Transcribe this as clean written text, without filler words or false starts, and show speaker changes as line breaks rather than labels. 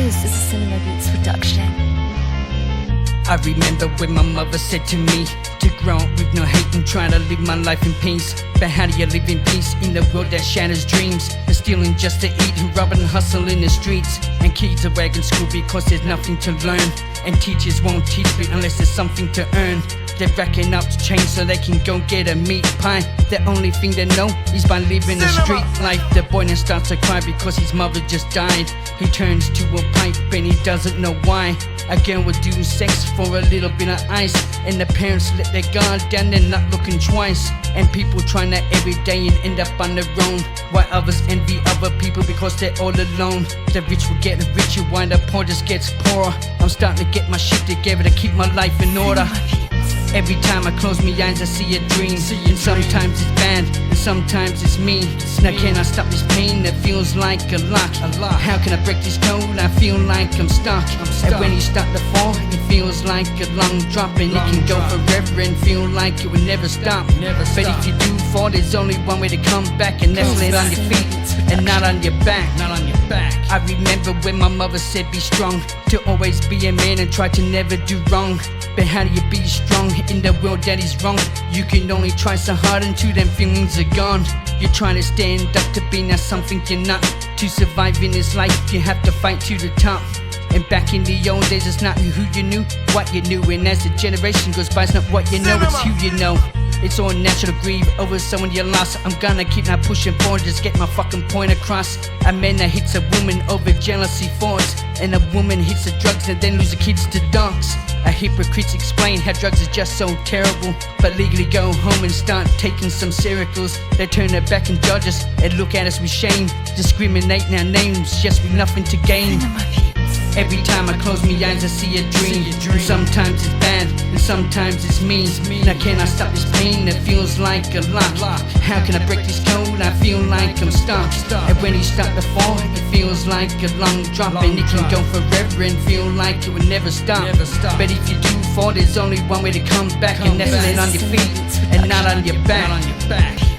This is a Cinema Beats production.
I remember when my mother said to me to grow up with no hate and try to live my life in peace. But how do you live in peace in the world that shatters dreams? And stealing just to eat and robbing and hustle in the streets. And kids are wagging school because there's nothing to learn. And teachers won't teach me unless there's something to earn. They're racking up to change so they can go get a meat pie. The only thing they know is by living the street life. The boy then starts to cry because his mother just died. He turns to a pipe and he doesn't know why. A girl would do sex for a little bit of ice, and the parents let their guard down, they're not looking twice. And people trying that every day and end up on their own, while others envy other people because they're all alone. The rich will get richer while the poor just gets poorer. I'm starting to get my shit together to keep my life in order. Every time I close my eyes I see a dream. And sometimes it's bad and sometimes it's me. Now can I stop this pain that feels like a lock? How can I break this code? I feel like I'm stuck. And when you start to fall, it feels like a long drop. And it can go forever and feel like it will never stop. But if you do fall, there's only one way to come back, and that's land on your feet and not on your back. I remember when my mother said be strong, to always be a man and try to never do wrong. But how do you be strong in the world that is wrong? You can only try so hard until them feelings are gone. You're trying to stand up to be now something you're not. To survive in this life you have to fight to the top. And back in the old days it's not who you knew, what you knew. And as the generation goes by it's not what you know, it's who you know. It's all natural to grieve over someone you lost. I'm gonna keep now pushing forward, just get my fucking point across. A man that hits a woman over jealousy thoughts, and a woman hits the drugs and then lose the kids to dogs. A hypocrites explain how drugs is just so terrible, but legally go home and start taking some circles. They turn their back and judge us and look at us with shame, discriminating our names just with nothing to gain. Every time I close my eyes I see a dream. And sometimes it's bad and sometimes it's me. Now can I stop this pain that feels like a lock? How can I break this code? I feel like I'm stuck. And when you start to fall it feels like a long drop. And it can go forever and feel like it will never stop. But if you do fall there's only one way to come back, and that's land on your feet and not on your back.